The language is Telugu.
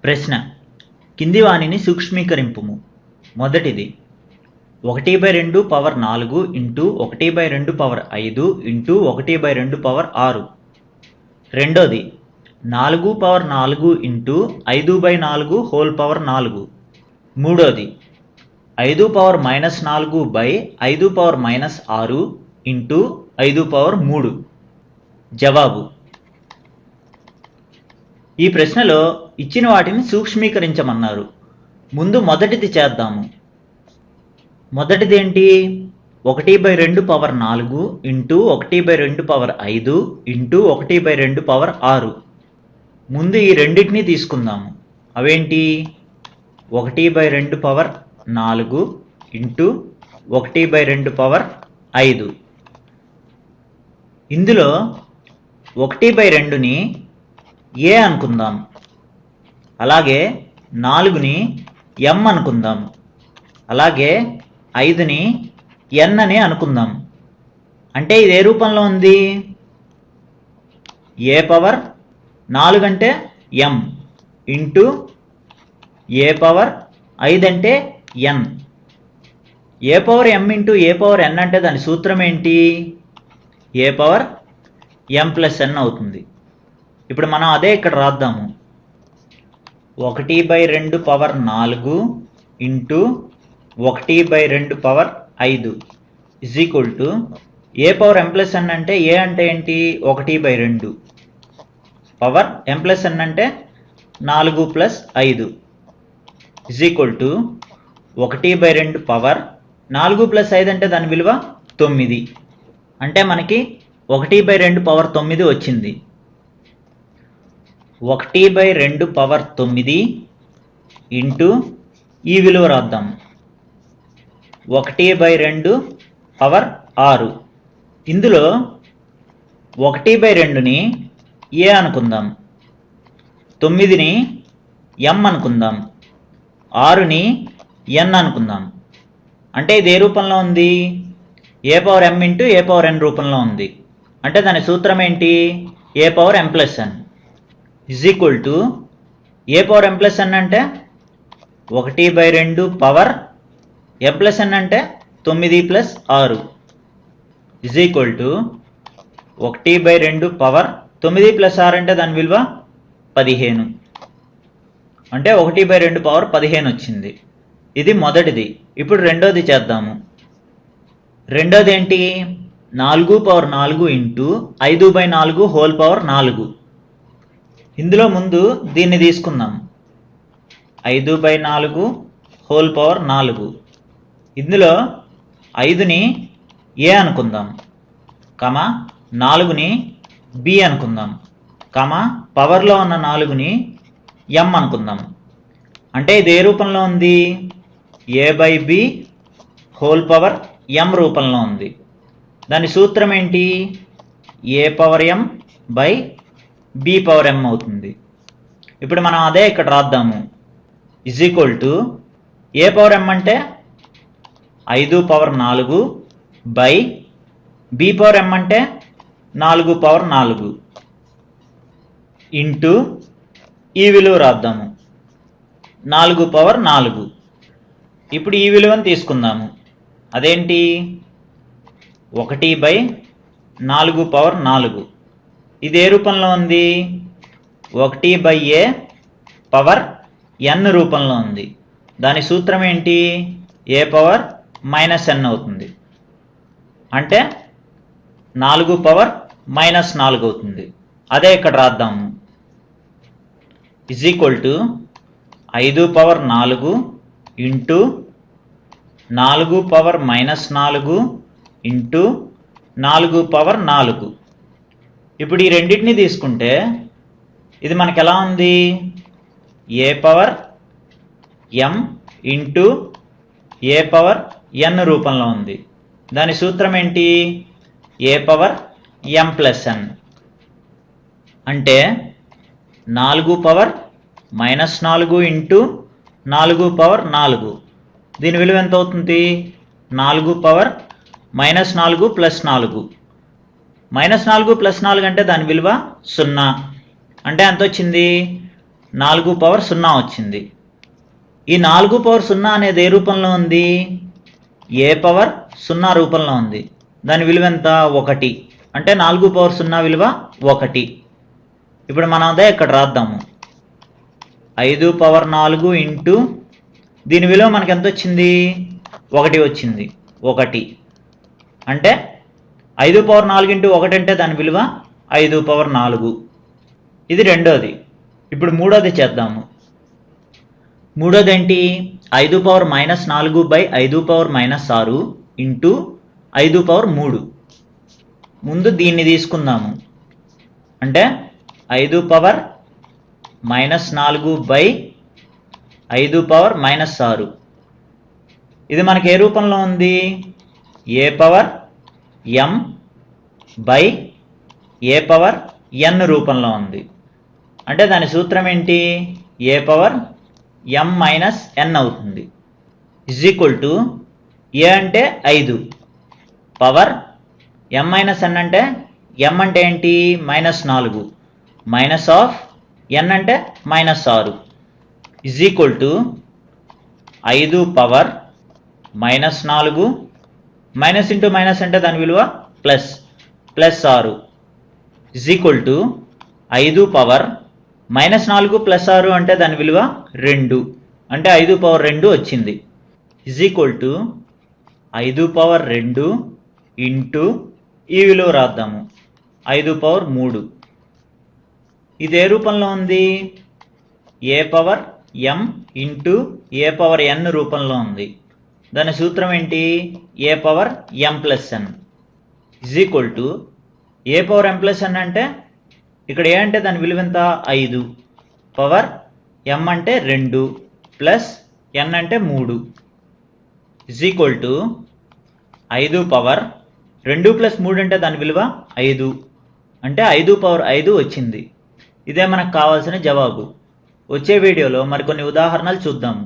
ప్రశ్న కింది వానిని సూక్ష్మీకరింపుము. మొదటిది 1/2 power 4 into 1/2 power 5 into 1/2 power 6. రెండోది 4 పవర్ 4 ఇంటూ 5/4 హోల్ పవర్ 4. మూడోది 5 power -4 by 5 power -6 into 5 power 3. జవాబు: ఈ ప్రశ్నలో ఇచ్చిన వాటిని సూక్ష్మీకరించమన్నారు. ముందు మొదటిది చేద్దాము. మొదటిది ఏంటి? 1/2 power 4 into 1/2 power 5 into 1/2 power 6. ముందు ఈ రెండింటినీ తీసుకుందాము. అవేంటి? 1/2 పవర్ 4 ఇంటూ 1/2 పవర్ 5. ఇందులో 1/2ని ఏ అనుకుందాం, అలాగే 4ని m అనుకుందాం, అలాగే 5ని n అని అనుకుందాం. అంటే ఇది ఏ రూపంలో ఉంది? ఏ పవర్ 4 అంటే m ఇంటూ ఏ పవర్ 5 అంటే n. A power m into a power n అంటే దాని సూత్రం ఏంటి? A power m plus n అవుతుంది. ఇప్పుడు మనం అదే ఇక్కడ రాద్దాము. 1/2 power 4 into 1/2 power 5 is equal to a power m plus n అంటే ఏ అంటే ఏంటి? 1/2 పవర్ m ప్లస్ n అంటే 4 plus 5 is equal to 1/2 power 4 plus 5 అంటే దాని విలువ 9. అంటే మనకి 1/2 పవర్ 9 వచ్చింది. 1/2 పవర్ 9 ఇంటూ ఈ విలువ రాద్దాం 1/2 పవర్ 6. ఇందులో 1/2ని ఏ అనుకుందాం, 9ని m అనుకుందాం, 6ని n అనుకుందాం. అంటే ఇది ఏ రూపంలో ఉంది? A power m into a power n రూపంలో ఉంది. అంటే దాని సూత్రం ఏంటి? A power m plus n is equal to a power m plus n అంటే 1/2 పవర్ m ప్లస్ n అంటే 9 plus 6 is equal to 1/2 power 9 plus 6 అంటే దాని విలువ 15. అంటే 1/2 పవర్ 15 వచ్చింది. ఇది మొదటిది. ఇప్పుడు రెండోది చేద్దాము. రెండోది ఏంటి? 4 పవర్ 4 ఇంటూ 5/4 హోల్ పవర్ 4. ఇందులో ముందు దీన్ని తీసుకుందాం. 5/4 హోల్ పవర్ 4. ఇందులో 5ని ఏ అనుకుందాం, 4ని b అనుకుందాం, పవర్లో ఉన్న 4ని m అనుకుందాం. అంటే ఇది ఏ రూపంలో ఉంది? a/b హోల్ పవర్ m రూపంలో ఉంది. దాని సూత్రం ఏంటి? a power m by b power m అవుతుంది. ఇప్పుడు మనం అదే ఇక్కడ రాద్దాము. Is equal to a power m అంటే 5 power 4 by b power m అంటే 4 పవర్ 4 ఇంటూ ఈ విలువ రాద్దాము 4 పవర్ 4. ఇప్పుడు ఈ విలువను తీసుకుందాము. అదేంటి? 1/4 పవర్ 4. ఇది ఏ రూపంలో ఉంది? 1/a పవర్ n రూపంలో ఉంది. దాని సూత్రం ఏంటి? ఏ పవర్ -n అవుతుంది. అంటే 4 పవర్ -4 అవుతుంది. అదే ఇక్కడ రాద్దాము. Is equal to 5 power 4 into 4 power -4 into 4 power 4. ఇప్పుడు ఈ రెండింటిని తీసుకుంటే ఇది మనకి ఎలా ఉంది? A power m into a power n రూపంలో ఉంది. దాని సూత్రం ఏంటి? A power m plus n. అంటే 4 పవర్ -4 ఇంటూ 4 పవర్ 4. దీని విలువ ఎంత అవుతుంది? 4 పవర్ -4 ప్లస్ 4. -4 ప్లస్ 4 అంటే దాని విలువ 0. అంటే ఎంత వచ్చింది? 4 పవర్ 0 వచ్చింది. ఈ 4 పవర్ 0 అనేది ఏ రూపంలో ఉంది? ఏ పవర్ 0 రూపంలో ఉంది. దాని విలువ ఎంత? 1. అంటే 4 పవర్ 0 విలువ 1. ఇప్పుడు మనం అదే ఇక్కడ రాద్దాము. 5 పవర్ 4 ఇంటూ దీని విలువ మనకి ఎంత వచ్చింది? 1 వచ్చింది. 1 అంటే 5 పవర్ 4 ఇంటూ 1 అంటే దాని విలువ 5 పవర్ 4. ఇది రెండోది. ఇప్పుడు మూడోది చేద్దాము. మూడోది ఏంటి? 5 power -4 by 5 power -6 into 5 power 3. ముందు దీన్ని తీసుకుందాము. అంటే 5 పవర్ -4 బై 5 పవర్ -6. ఇది మనకి ఏ రూపంలో ఉంది? A power m by a power n రూపంలో ఉంది. అంటే దాని సూత్రం ఏంటి? A power m minus n అవుతుంది. ఇజ్ ఈక్వల్ టు ఏ అంటే 5 పవర్ m మైనస్ n అంటే m అంటే ఏంటి? -4 మైనస్ ఆఫ్ n అంటే -6 is equal to 5 power -4 minus into minus అంటే దాని విలువ plus 6 is equal to 5 power -4 plus 6 అంటే దాని విలువ 2 అంటే 5 పవర్ 2 వచ్చింది. Is equal to 5 power 2 into ఈ విలువ రాద్దాము 5 పవర్ 3. ఇది ఏ రూపంలో ఉంది? A power m into a power n రూపంలో ఉంది. దాని సూత్రం ఏంటి? A power m plus n is equal to a power m plus n అంటే ఇక్కడ ఏ అంటే దాని విలువ ఎంత? 5 పవర్ m అంటే 2 ప్లస్ n అంటే 3 is equal to 5 power 2 plus 3 అంటే దాని విలువ 5 అంటే 5 పవర్ 5 వచ్చింది. ఇదే మనకు కావాల్సిన జవాబు. వచ్చే వీడియోలో మరికొన్ని ఉదాహరణలు చూద్దాము.